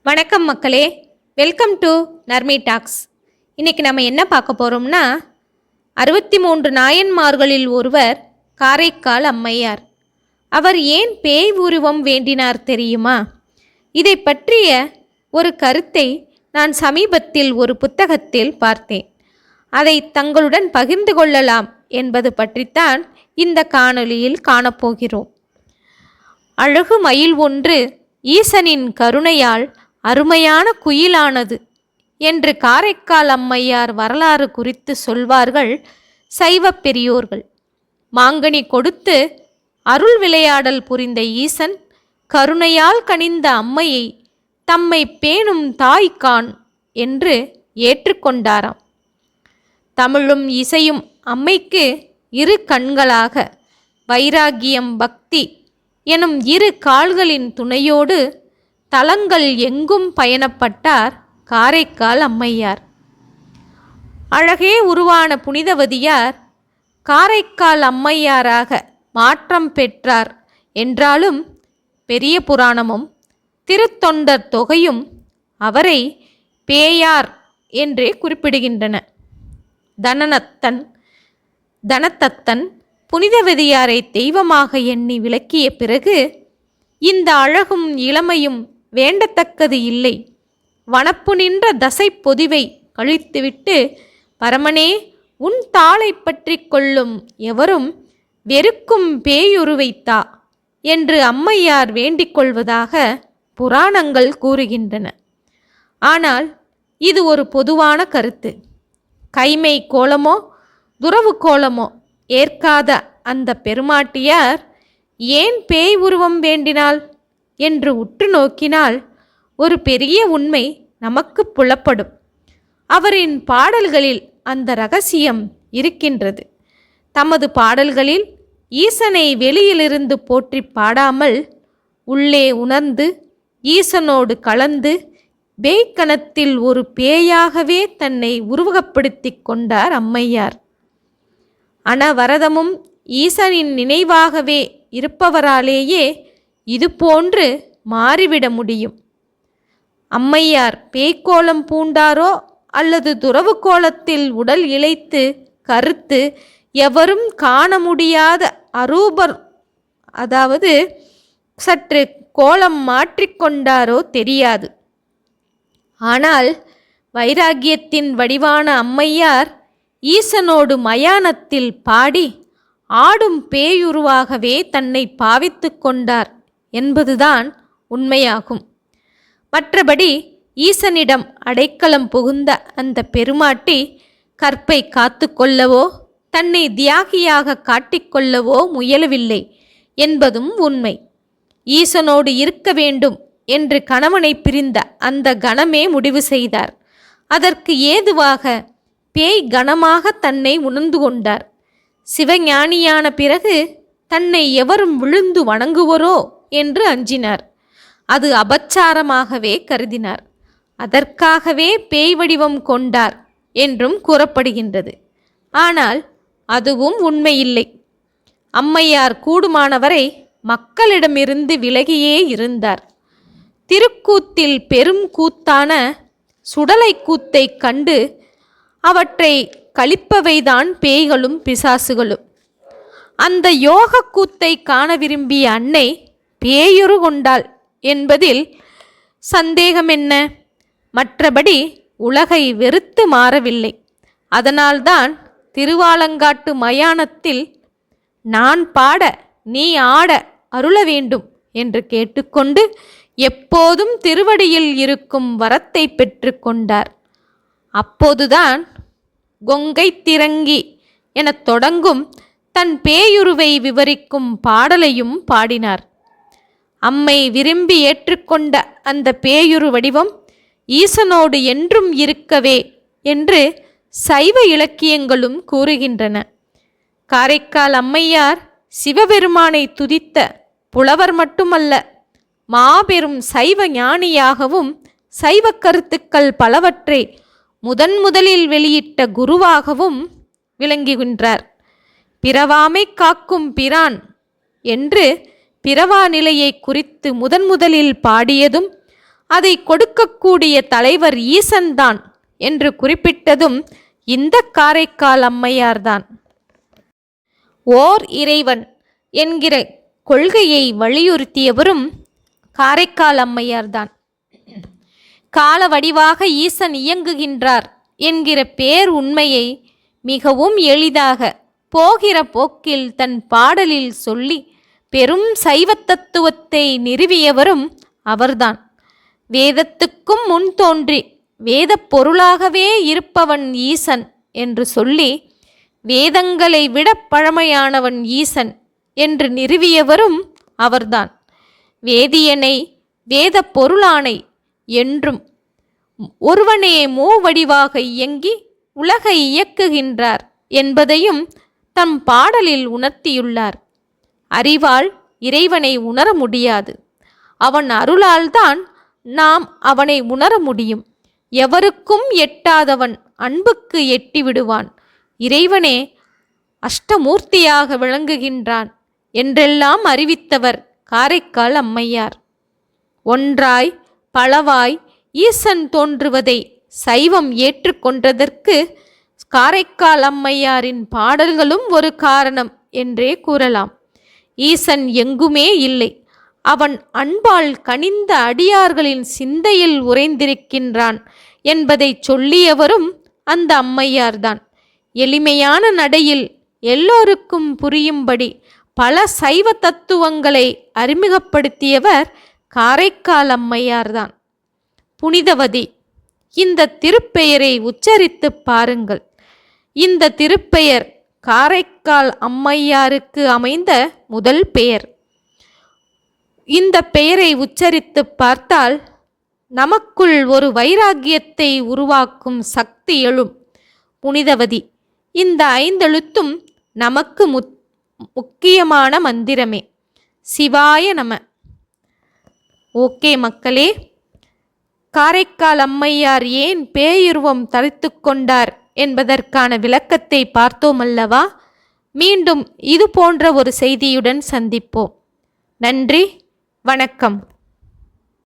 வணக்கம் மக்களே, welcome to Narmi tax. இன்னைக்கு நம்ம என்ன பார்க்க போகிறோம்னா 63 நாயன்மார்களில் ஒருவர் காரைக்கால் அம்மையார். அவர் ஏன் பேய் உருவம் வேண்டினார் தெரியுமா? இதை பற்றிய ஒரு கருத்தை நான் சமீபத்தில் ஒரு புத்தகத்தில் பார்த்தேன். அதை தங்களுடன் பகிர்ந்து கொள்ளலாம் என்பது பற்றித்தான் இந்த காணொளியில் காணப்போகிறோம். அழகு மயில் ஒன்று ஈசனின் கருணையால் அருமையான குயிலானது என்று காரைக்கால் அம்மையார் வரலாறு குறித்து சொல்வார்கள் சைவ பெரியோர்கள். மாங்கனி கொடுத்து அருள் விளையாடல் புரிந்த ஈசன் கருணையால் கனிந்த அம்மையை தம்மை பேணும் தாய்கான் என்று ஏற்றுக்கொண்டாராம். தமிழும் இசையும் அம்மைக்கு இரு கண்களாக, வைராகியம் பக்தி எனும் இரு கால்களின் துணையோடு தலங்கள் எங்கும் பயணப்பட்டார் காரைக்கால் அம்மையார். அழகே உருவான புனிதவதியார் காரைக்கால் அம்மையாராக மாற்றம் பெற்றார் என்றாலும் பெரிய புராணமும் திருத்தொண்டர் தொகையும் அவரை பேயார் என்றே குறிப்பிடுகின்றன. தனதத்தன் புனிதவதியாரை தெய்வமாக எண்ணி விளக்கிய பிறகு இந்த அழகும் இளமையும் வேண்டத்தக்கது இல்லை, வனப்பு நின்ற தசை பொதிவை கழித்துவிட்டு பரமனே உன் தாளை பற்றி கொள்ளும் எவரும் வெறுக்கும் பேயுருவைத்தா என்று அம்மையார் வேண்டிக் கொள்வதாக புராணங்கள் கூறுகின்றன. ஆனால் இது ஒரு பொதுவான கருத்து. கைமை கோலமோ துறவு கோலமோ ஏற்காத அந்த பெருமாட்டியார் ஏன் பேய் உருவம் வேண்டினாள் என்று உற்று நோக்கினால் ஒரு பெரிய உண்மை நமக்கு புலப்படும். அவரின் பாடல்களில் அந்த ரகசியம் இருக்கின்றது. தமது பாடல்களில் ஈசனை வெளியிலிருந்து போற்றி பாடாமல் உள்ளே உணர்ந்து ஈசனோடு கலந்து பேய்க்கணத்தில் ஒரு பேயாகவே தன்னை உருவகப்படுத்தி கொண்டார் அம்மையார். அனவரதமும் ஈசனின் நினைவாகவே இருப்பவராலேயே இது போன்று மாறிவிட முடியும். அம்மையார் பேய்க்கோலம் பூண்டாரோ அல்லது துறவு கோலத்தில் உடல் இளைத்து கருத்து எவரும் காண முடியாத அரூபர், அதாவது சற்று கோலம் மாற்றிக்கொண்டாரோ தெரியாது. ஆனால் வைராகியத்தின் வடிவான அம்மையார் ஈசனோடு மயானத்தில் பாடி ஆடும் பேயுருவாகவே தன்னை பாவித்து கொண்டார் என்பதுதான் உண்மையாகும். மற்றபடி ஈசனிடம் அடைக்கலம் புகுந்த அந்த பெருமாட்டி கற்பை காத்து கொள்ளவோ தன்னை தியாகியாக காட்டிக்கொள்ளவோ முயலவில்லை என்பதும் உண்மை. ஈசனோடு இருக்க வேண்டும் என்று கணவனை பிரிந்த அந்த கணமே முடிவு செய்தார். அதற்கு ஏதுவாக பேய் கணமாக தன்னை உணர்ந்து கொண்டார். சிவஞானியான பிறகு தன்னை எவரும் விழுந்து வணங்குவரோ என்று அஞ்சினார். அது அபச்சாரமாகவே கருதினார். அதற்காகவே பேய் வடிவம் கொண்டார் என்றும் கூறப்படுகின்றது. ஆனால் அதுவும் உண்மையில்லை. அம்மையார் கூடுமானவரை மக்களிடமிருந்து விலகியே இருந்தார். திருக்கூத்தில் பெரும் கூத்தான சுடலை கூத்தை கண்டு அவற்றை கழிப்பவைதான் பேய்களும் பிசாசுகளும். அந்த யோக கூத்தை காண விரும்பிய அன்னை பேயுரு கொண்டாள் என்பதில் சந்தேகம் என்ன? மற்றபடி உலகை வெறுத்து மாறவில்லை. அதனால்தான் திருவாலங்காட்டு மயானத்தில் நான் பாட நீ ஆட அருள வேண்டும் என்று கேட்டுக்கொண்டு எப்போதும் திருவடியில் இருக்கும் வரத்தை பெற்று கொண்டார். அப்போதுதான் கொங்கை திரங்கி எனத் தொடங்கும் தன் பேயுருவை விவரிக்கும் பாடலையும் பாடினார். அம்மை விரும்பி ஏற்றுக்கொண்ட அந்த பேயுரு வடிவம் ஈசனோடு என்றும் இருக்கவே என்று சைவ இலக்கியங்களும் கூறுகின்றன. காரைக்கால் அம்மையார் சிவபெருமானை துதித்த புலவர் மட்டுமல்ல, மாபெரும் சைவ ஞானியாகவும் சைவ கருத்துக்கள் பலவற்றை முதலில் வெளியிட்ட குருவாகவும் விளங்குகின்றார். பிறவாமை காக்கும் பிரான் என்று பிறவா நிலையை குறித்து முதலில் பாடியதும் அதை கொடுக்கக்கூடிய தலைவர் ஈசன்தான் என்று குறிப்பிட்டதும் இந்த காரைக்கால் அம்மையார்தான். ஓர் இறைவன் என்கிற கொள்கையை வலியுறுத்தியவரும் காரைக்கால் அம்மையார்தான். கால வடிவாக ஈசன் இயங்குகின்றார் என்கிற பேர் உண்மையை மிகவும் எளிதாக போகிற போக்கில் தன் பாடலில் சொல்லி பெரும் சைவ தத்துவத்தை நிறுவியவரும் அவர்தான். வேதத்துக்கும் முன் தோன்றி வேத பொருளாகவே இருப்பவன் ஈசன் என்று சொல்லி வேதங்களை விட பழமையானவன் ஈசன் என்று நிறுவியவரும் அவர்தான். வேதியனை வேத பொருளானை என்றும் ஒருவனே மூவடிவாக இயங்கி உலகை இயக்குகின்றார் என்பதையும் தம் பாடலில் உணர்த்தியுள்ளார். அறிவால் இறைவனை உணர முடியாது. அவன் அருளால்தான் நாம் அவனை உணர முடியும். எவருக்கும் எட்டாதவன் அன்புக்கு எட்டி விடுவான். இறைவனே அஷ்டமூர்த்தியாக விளங்குகின்றான் என்றெல்லாம் அறிவித்தவர் காரைக்கால் அம்மையார். ஒன்றாய் பலவாய் ஈசன் தோன்றுவதை சைவம் ஏற்றுக்கொண்டதற்கு காரைக்கால் அம்மையாரின் பாடல்களும் ஒரு காரணம் என்றே கூறலாம். ஈசன் எங்குமே இல்லை. அவன் அன்பால் கனிந்த அடியார்களின் சிந்தையில் உறைந்திருக்கின்றான் என்பதை சொல்லியவரும் அந்த அம்மையார்தான். எளிமையான நடையில் எல்லோருக்கும் புரியும்படி பல சைவ தத்துவங்களை அறிமுகப்படுத்தியவர் காரைக்கால் அம்மையார்தான். புனிதவதி, இந்த திருப்பெயரை உச்சரித்து பாருங்கள். இந்த திருப்பெயர் காரைக்கால் அம்மையாருக்கு அமைந்த முதல் பெயர். இந்த பெயரை உச்சரித்து பார்த்தால் நமக்குள் ஒரு வைராகியத்தை உருவாக்கும் சக்தி எழும். புனிதவதி, இந்த 5 எழுத்தும் நமக்கு முக்கியமான மந்திரமே. சிவாய நம. ஓகே மக்களே, காரைக்கால் அம்மையார் ஏன் பேயுருவம் தரித்து கொண்டார் என்பதற்கான விளக்கத்தை பார்த்தோம் அல்லவா? மீண்டும் இது போன்ற ஒரு செய்தியுடன் சந்திப்போம். நன்றி, வணக்கம்.